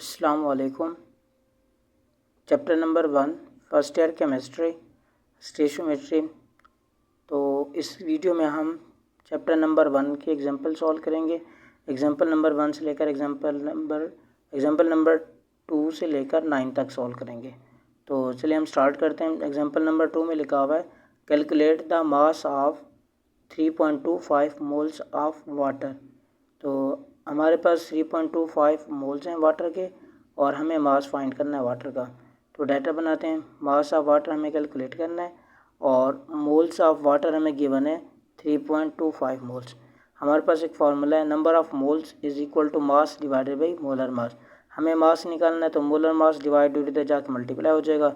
अस्सलाम वालेकुम। Chapter number 1 first year chemistry stoichiometry. तो इस वीडियो में हम चैप्टर नंबर 1 के एग्जांपल सॉल्व करेंगे। एग्जांपल नंबर 1 से लेकर एग्जांपल नंबर 2 से लेकर 9 तक सॉल्व करेंगे। तो चलिए हम स्टार्ट करते हैं। एग्जांपल नंबर 2 में लिखा हुआ है calculate the mass of 3.25 moles of water. तो हमारे पास 3.25 मोल्स हैं वाटर के और हमें मास फाइंड करना है वाटर का। तो डाटा बनाते हैं। मास ऑफ वाटर हमें कैलकुलेट करना है और मोल्स ऑफ वाटर हमें गिवन है 3.25 मोल्स। हमारे पास एक फार्मूला है, number of moles is equal to mass divided by molar mass. हमें मास निकालना है तो मोलर मास डिवाइड इधर जाके मल्टीप्लाई हो जाएगा।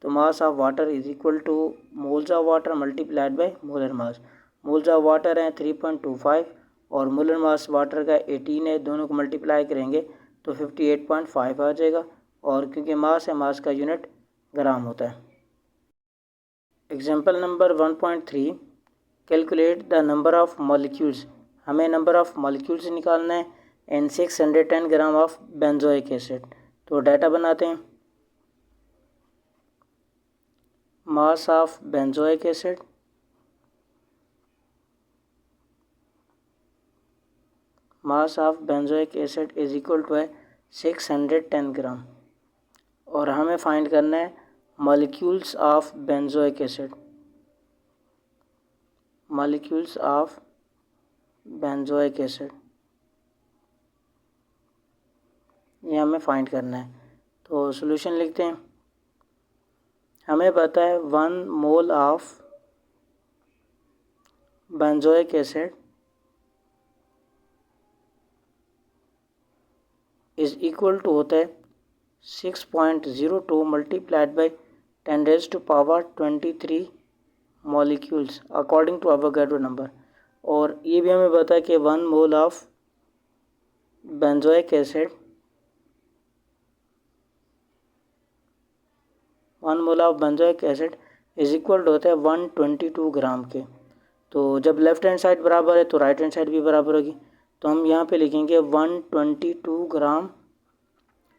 तो mass of water is equal to moles of water multiplied by molar mass. Moles of water हैं 3.25 और मोलर मास वाटर का 18 है, दोनों को मल्टीप्लाई करेंगे तो 58.5 आ जाएगा। और क्योंकि मास है, मास का यूनिट ग्राम होता है। Example number 1.3 calculate the number of molecules. हमें नंबर ऑफ मॉलिक्यूल्स निकालना है and 610 gram of benzoic acid. तो डाटा बनाते हैं। Mass of benzoic acid mass of benzoic acid is equal to है 610 ग्राम और हमें फाइंड करना है molecules of benzoic acid. Molecules of benzoic acid ये हमें फाइंड करना है। तो सॉल्यूशन लिखते हैं। हमें पता है 1 mole of benzoic acid is equal to होता है 6.02 multiplied by 10⁻23 molecules according to Avogadro number. और ये भी हमें पता है कि 1 mole of benzoic acid 1 mole of benzoic acid is equal to होता है 122 ग्राम के। तो जब लेफ्ट हैंड साइड बराबर है तो राइट हैंड साइड भी बराबर होगी। तो हम यहाँ पे लिखेंगे 122 gram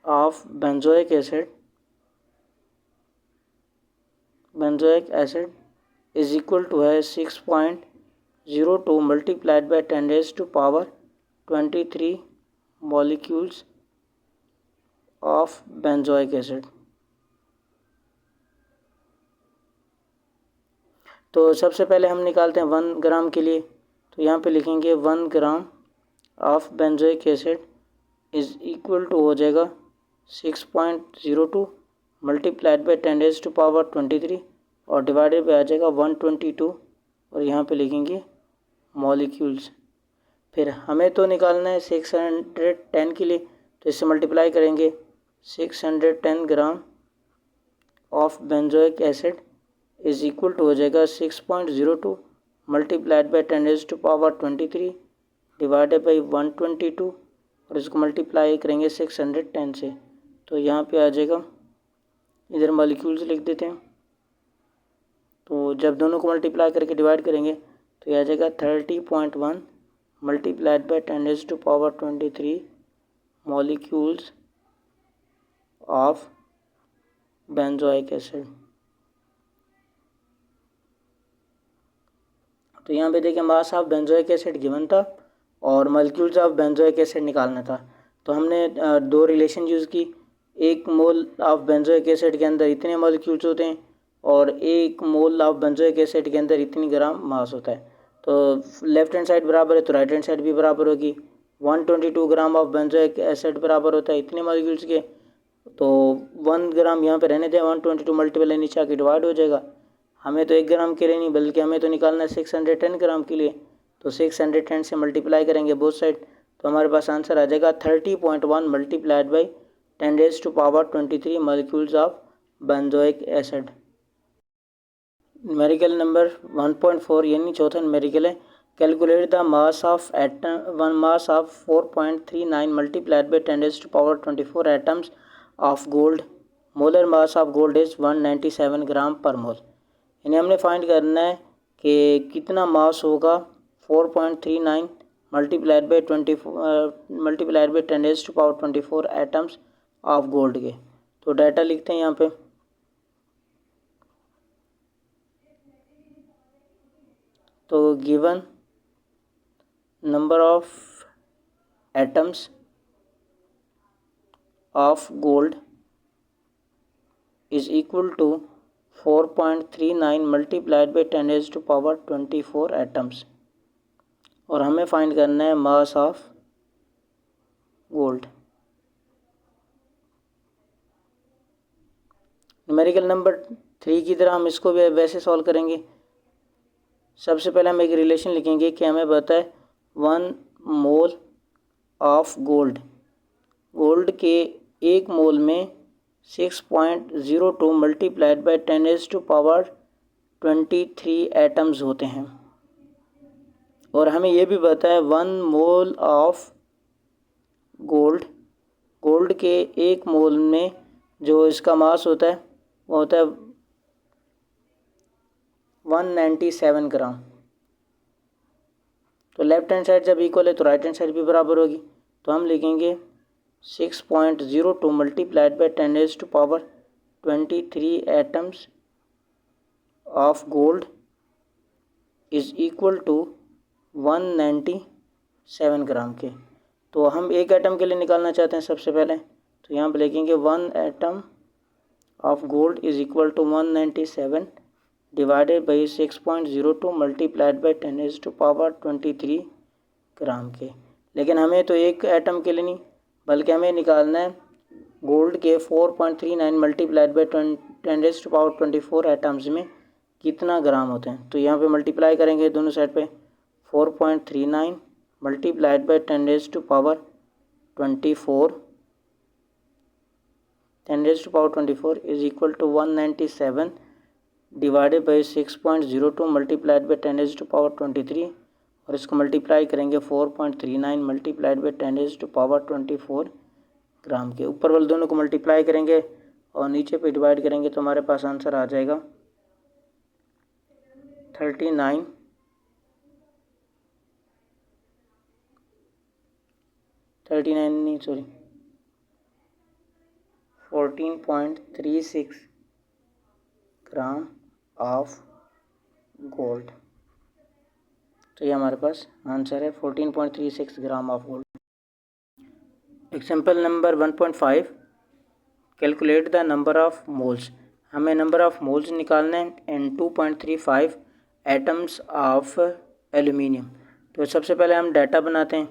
of benzoic acid is equal to है 6.02 multiplied by 10⁻23 molecules of benzoic acid. तो सबसे पहले हम निकालते हैं 1 ग्राम के लिए। तो यहाँ पे लिखेंगे 1 gram of benzoic acid is equal to हो जाएगा 6.02 मल्टीप्लाइड बाई 10⁻23 और डिवाइडेड बाई आ जाएगा 122 और यहाँ पे लिखेंगे मॉलिक्यूल्स। फिर हमें तो निकालना है 610 के लिए, तो इससे मल्टीप्लाई करेंगे 610 gram of benzoic acid is equal to हो जाएगा 6.02 मल्टीप्लाइड बाई 10⁻23 डिवाइडेड बाई 122 और इसको मल्टीप्लाई करेंगे 610 से। तो यहाँ पे आ जाएगा, इधर मॉलिक्यूल्स लिख देते हैं। तो जब दोनों को मल्टीप्लाई करके डिवाइड करेंगे तो यह आ जाएगा 30.1 multiplied by 10⁻23 molecules of benzoic acid. तो यहाँ पे देखिए मास ऑफ बेंजोइक एसिड गिवन था और मॉलिक्यूल्स ऑफ बेंजोइक एसिड निकालना था। तो हमने दो रिलेशन यूज़ की। 1 मोल ऑफ बेंजोइक एसिड के अंदर इतने मॉलिक्यूल्स होते हैं और 1 मोल ऑफ बेंजोइक एसिड के अंदर इतनी ग्राम मास होता है। तो लेफ्ट हैंड साइड बराबर है तो राइट हैंड साइड भी बराबर होगी। 122 ग्राम ऑफ बेंजोइक एसिड बराबर होता है इतने मॉलिक्यूल्स के। तो 1 ग्राम यहाँ पे रहने दें, 122 मल्टीपल नीचे आके डिवाइड हो जाएगा। हमें तो 1 ग्राम के लिए नहीं बल्कि हमें तो निकालना है 610 ग्राम के लिए। तो 610 से मल्टीप्लाई करेंगे बोथ साइड तो हमारे पास आंसर आ जाएगा 30.1 multiplied by 10⁻23 molecules of benzoic acid. Numerical number 1.4 यानी चौथा न्यूमेरिकल है calculate the mass of atom 4.39 multiplied by 10⁻24 atoms of gold. Molar mass of gold is 197 ग्राम पर मोल। यानी हमने फाइंड करना है कि कितना मास होगा 4.39 multiplied by 10⁻24 atoms of gold के। तो डाटा लिखते हैं यहाँ पे। तो given number of atoms of gold is equal to 4.39 multiplied by 10⁻⁴ atoms. और हमें फाइंड करना है mass of gold. Numerical number 3 की तरह हम इसको भी वैसे सॉल्व करेंगे। सबसे पहले हम एक रिलेशन लिखेंगे कि हमें पता है 1 मोल ऑफ गोल्ड के 1 मोल में 6.02 मल्टीप्लाइड बाई 10⁻23 एटम्स होते हैं। और हमें ये भी पता है 1 मोल ऑफ गोल्ड के 1 मोल में जो इसका मास होता है वो होता है 197 ग्राम। तो लेफ्ट हैंड साइड जब इक्वल है तो राइट हैंड साइड भी बराबर होगी। तो हम लिखेंगे 6.02 multiplied by 10⁻23 atoms of gold is equal to 197 gram के। तो हम एक एटम के लिए निकालना चाहते हैं सबसे पहले। तो यहाँ पर लिखेंगे 1 atom of gold is equal to 197 divided by 6.02 multiplied by 10⁻23 gram के। लेकिन हमें तो एक एटम के लिए नहीं बल्कि हमें निकालना है गोल्ड के 4.39 मल्टीप्लाइड बाई 10⁻24 एटम्स में कितना ग्राम होते हैं। तो यहाँ पे मल्टीप्लाई करेंगे दोनों साइड पे 4.39 multiplied by 10⁻24 is equal to 197 divided by 6.02 multiplied by 10⁻23 और इसको मल्टीप्लाई करेंगे 4.39 मल्टीप्लाइड बाई 10⁻24 ग्राम के। ऊपर वाले दोनों को मल्टीप्लाई करेंगे और नीचे पे डिवाइड करेंगे तो हमारे पास आंसर आ जाएगा 39 नहीं सॉरी 14.36 ग्राम ऑफ गोल्ड। तो ये हमारे पास आंसर है 14.36 gram of gold. Example number 1.5 calculate the number of moles. हमें नंबर ऑफ मोल्स निकालना है एंड 2.35 एटम्स ऑफ एल्यूमिनियम। तो सबसे पहले हम डाटा बनाते हैं।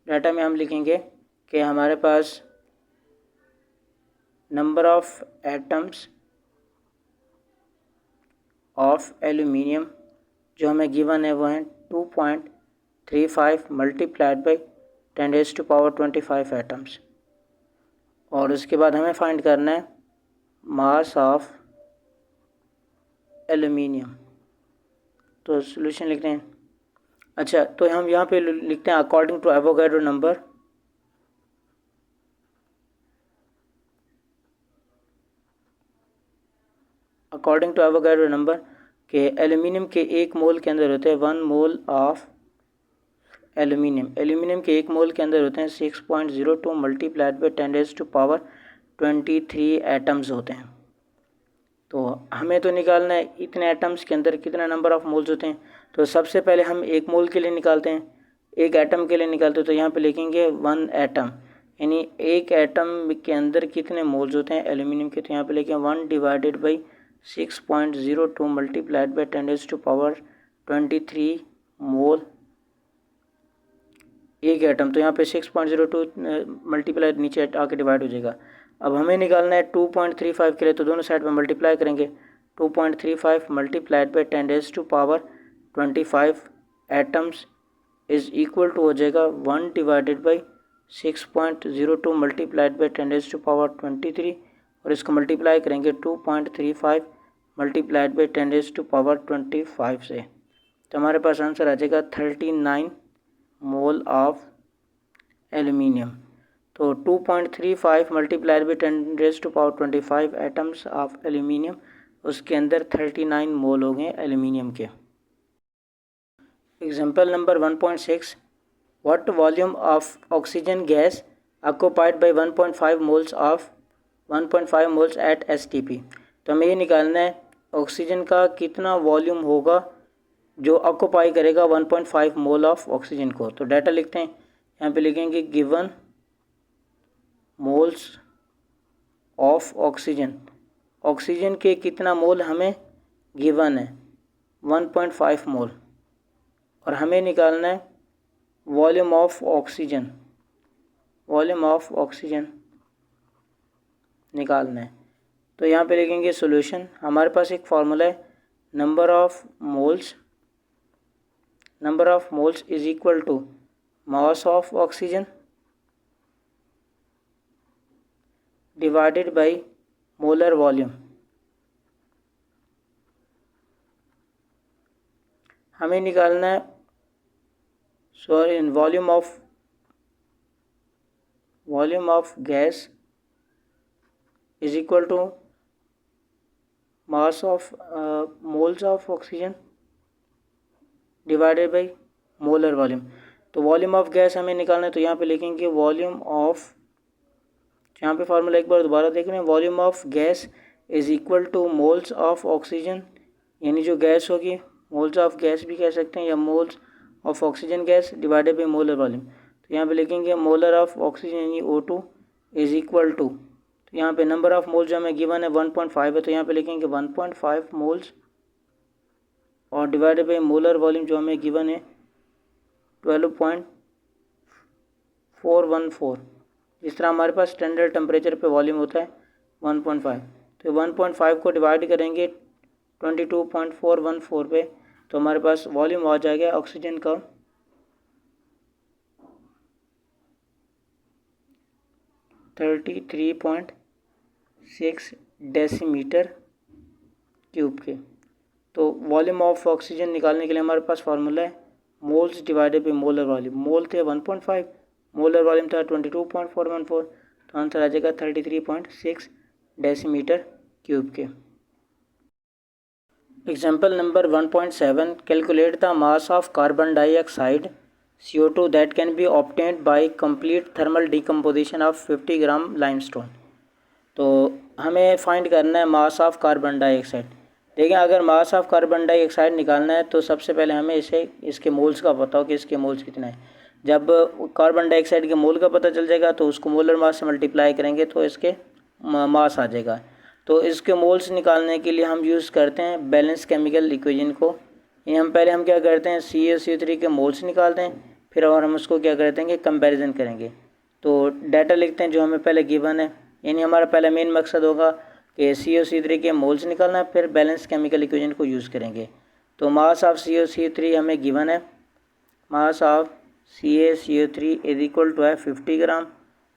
डाटा में हम लिखेंगे कि हमारे पास number of atoms of aluminium जो हमें गिवन है वो है 2.35 मल्टीप्लाइड बाई 10⁻25 एटम्स। और उसके बाद हमें फाइंड करना है मास ऑफ एल्यूमिनियम। तो सॉल्यूशन लिखते हैं। अच्छा, तो हम यहाँ पे लिखते हैं अकॉर्डिंग टू एवोगैड्रो नंबर के एल्यूमिनियम के 1 मोल के अंदर होते हैं 1 मोल ऑफ एल्यूमिनियम के 1 मोल के अंदर होते हैं 6.02 मल्टीप्लाइड बाई 10⁻23 एटम्स होते हैं। तो हमें तो निकालना है इतने एटम्स के अंदर कितना नंबर ऑफ मोल्स होते हैं। तो सबसे पहले हम 1 मोल के लिए निकालते हैं, एक एटम के लिए निकालते हैं। तो यहाँ पे लिखेंगे 1 एटम यानी एक एटम के अंदर कितने मोल्स होते हैं एल्यूमिनियम के। तो यहाँ पे लिखेंगे 1 डिवाइडेड बाई 6.02 मल्टीप्लाइड बाई 10⁻23 मोल एक एटम। तो यहाँ पे 6.02 मल्टीप्लाई नीचे आके डिवाइड हो जाएगा। अब हमें निकालना है 2.35 के लिए। तो दोनों साइड में मल्टीप्लाई करेंगे 2.35 multiplied by 10⁻25 atoms is equal to हो जाएगा 1 डिवाइडेड बाई 6.02 मल्टीप्लाइड बाई 10⁻23 और इसको मल्टीप्लाई करेंगे 2.35 मल्टीप्लाइड बाई 10⁻25 से। तो हमारे पास आंसर आ जाएगा 39 मोल ऑफ एल्यूमिनियम। तो 2.35 multiplied by 10⁻25 atoms of aluminium, उसके अंदर 39 मोल हो गए एल्यूमिनियम के। Example number 1.6 what volume of oxygen gas occupied by 1.5 moles at STP। तो हमें ये निकालना है ऑक्सीजन का कितना वॉल्यूम होगा जो ऑक्यूपाई करेगा 1.5 मोल ऑफ ऑक्सीजन को। तो डाटा लिखते हैं, यहाँ पे लिखेंगे given moles of oxygen, oxygen के कितना मोल हमें गिवन है 1.5 मोल, और हमें निकालना है volume of oxygen, volume of oxygen निकालना है। तो यहाँ पे लिखेंगे सॉल्यूशन, हमारे पास एक फार्मूला है number of moles is equal to mass of oxygen divided by molar volume. हमें निकालना है volume of gas is equal to mass of moles of oxygen divided by molar volume. तो वॉल्यूम ऑफ गैस हमें निकालना है, तो यहाँ पे लिखेंगे वॉल्यूम ऑफ, यहाँ पे फार्मूला एक बार दोबारा देख रहे हैं, volume of gas is equal to moles of oxygen, यानी जो गैस होगी मोल्स ऑफ गैस भी कह सकते हैं या moles of oxygen gas divided by molar volume. तो यहाँ पे लिखेंगे मोलर ऑफ ऑक्सीजन यानी O2 इज इक्वल टू, तो यहाँ पे नंबर ऑफ मोल्स जो हमें गिवन है 1.5 है, तो यहाँ पे लिखेंगे 1.5 मोल्स और डिवाइडेड बाई मोलर वॉल्यूम जो हमें गिवन है 12.414। जिस तरह हमारे पास स्टैंडर्ड टेम्परेचर पे वॉल्यूम होता है 1.5, तो 1.5 को डिवाइड करेंगे 22.414 पे, तो हमारे पास वॉल्यूम आ जाएगा ऑक्सीजन का 33.6 डेसीमीटर क्यूब के। तो वॉल्यूम ऑफ ऑक्सीजन निकालने के लिए हमारे पास फार्मूला है moles divided by molar volume. Mole थे 1.5, मोलर वॉल्यूम था 22.414, तो आंसर आ जाएगा 33.6 डेसीमीटर क्यूब के। Example number 1.7, calculate the mass of carbon dioxide CO2 that can be obtained by complete thermal decomposition of 50 gram limestone. तो हमें find करना है mass of carbon dioxide. देखिए अगर मास ऑफ कार्बन डाइऑक्साइड निकालना है तो सबसे पहले हमें इसके मोल्स का पता हो कि इसके मोल्स कितना है। जब कार्बन डाइऑक्साइड के मोल का पता चल जाएगा तो उसको मोलर मास से मल्टीप्लाई करेंगे तो इसके मास आ जाएगा। तो इसके मोल्स निकालने के लिए हम यूज़ करते हैं बैलेंस केमिकल इक्वेशन को। हम क्या करते हैं CaCO3 के मोल्स निकालते हैं, फिर और हम उसको क्या करते हैं कि कंपैरिजन करेंगे। तो डाटा लिखते हैं जो हमें पहले गिवन है, यानी हमारा पहला मेन मकसद होगा कि CaCO3 के मोल्स निकालना है, फिर बैलेंस केमिकल इक्वेशन को यूज़ करेंगे। तो मास ऑफ CaCO3 हमें गिवन है, mass of CaCO3 is equal to है 50 ग्राम,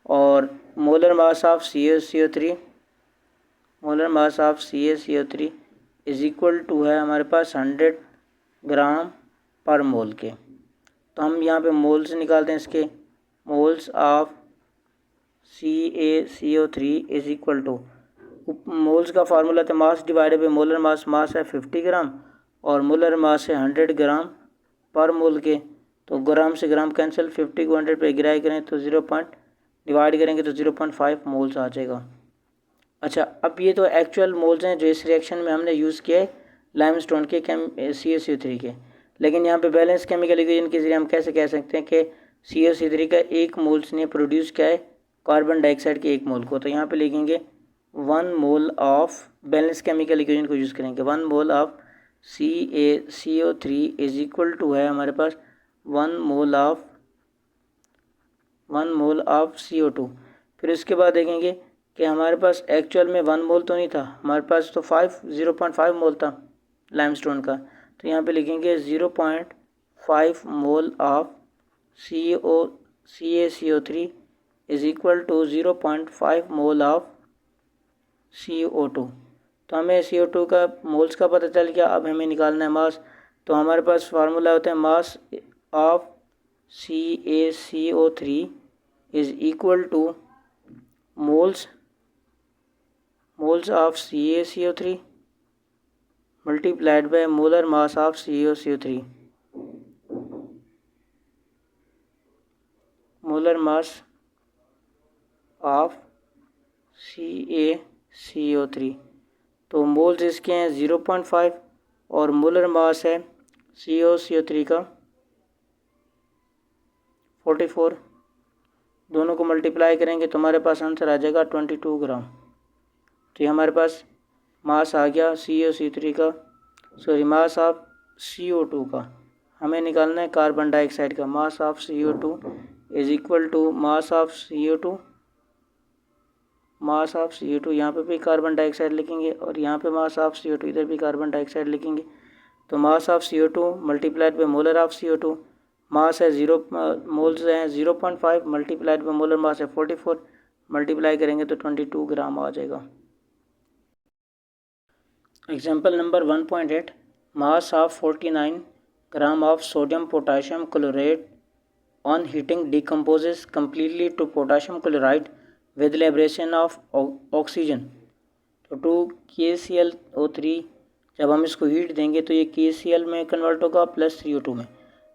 और molar mass of CaCO3 is equal to है हमारे पास 100 ग्राम पर मोल के। तो हम यहाँ पे मोल्स निकालते हैं, इसके moles of CaCO3 is equal to, moles का फार्मूला था mass divided by molar mass, mass है 50 ग्राम और मोलर मास है 100 ग्राम पर मोल के। तो ग्राम से ग्राम कैंसिल, 50 को 100 पे गिराई करें तो डिवाइड करेंगे तो 0.5 मोल्स आ जाएगा। अच्छा, अब ये तो एक्चुअल मोल्स हैं जो इस रिएक्शन में हमने यूज़ किए लाइमस्टोन के CaCO3 के, लेकिन यहाँ पे बैलेंस केमिकल इक्वेशन के जरिए हम कैसे कह सकते हैं कि CaCO3 का एक मोल्स ने प्रोड्यूस किया है कार्बन डाइऑक्साइड के एक मोल को। तो यहाँ पे लिखेंगे 1 mole of, balance chemical equation को यूज़ करेंगे, 1 mole of CaCO3 is equal to है हमारे पास 1 मोल ऑफ CO2। फिर उसके बाद देखेंगे कि हमारे पास एक्चुअल में 1 मोल तो नहीं था, हमारे पास तो 0.5 मोल था लाइमस्टोन का। तो यहाँ पे लिखेंगे 0.5 mole of CaCO3 is equal to 0.5 mole of CO2। तो हमें CO2 का मोल्स का पता चल गया। अब हमें निकालना है मास। तो हमारे पास फार्मूला होता है mass of CaCO3 is equal to moles of CaCO3 multiplied by molar mass of CaCO3, molar mass of CaCO3। तो मोल्स इसके हैं 0.5 और मोलर मास है CaCO3 का 44। दोनों को मल्टीप्लाई करेंगे तो हमारे पास आंसर आ जाएगा 22 ग्राम। तो ये हमारे पास मास आ गया CaCO3 का, मास ऑफ CO2 का। हमें निकालना है कार्बन डाइऑक्साइड का। Mass of CO2 is equal to mass of CO2, mass of CO2, यहाँ पे भी कार्बन डाइऑक्साइड लिखेंगे और यहाँ पे मास ऑफ CO2, इधर भी कार्बन डाइऑक्साइड लिखेंगे। तो mass of CO2 multiplied by molar of CO2, मास है 0, मोल्स हैं 0.5 मल्टीप्लाइड बाय मोलर मास है 44, मल्टीप्लाई करेंगे तो 22 ग्राम आ जाएगा। Example number 1.8, mass of 49 gram of sodium potassium chloride on heating decomposes completely to potassium chloride with liberation of oxygen. तो 2KClO3 जब हम इसको हीट देंगे तो ये KCl में कन्वर्ट होगा प्लस CO2 में।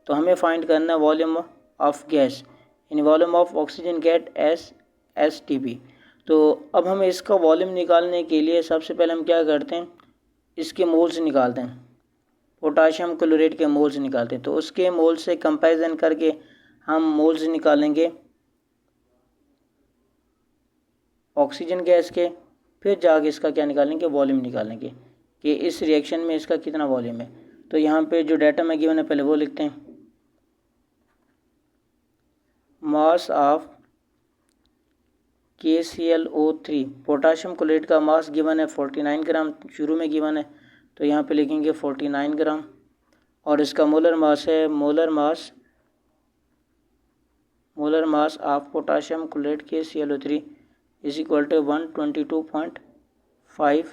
तो हमें फाइंड करना है वॉल्यूम ऑफ गैस यानी volume of oxygen at STP। तो अब हमें इसका वॉल्यूम निकालने के लिए सबसे पहले हम क्या करते हैं, इसके मोल्स निकालते हैं, पोटाशियम क्लोराइड के मोल्स निकालते हैं। तो उसके मोल्स से कंपैरिजन करके हम मोल्स निकालेंगे ऑक्सीजन गैस के, फिर जाके इसका क्या निकालेंगे, वॉल्यूम निकालेंगे कि इस रिएक्शन में इसका कितना वॉल्यूम है। तो यहाँ पे जो डाटा में गिवन है पहले वो लिखते हैं। Mass of KClO3 potassium chloride का मास गिवन है 49 ग्राम, शुरू में गिवन है तो यहाँ पे लिखेंगे 49 ग्राम। और इसका मोलर मास है molar mass of potassium chloride KClO3 is equal to 122.5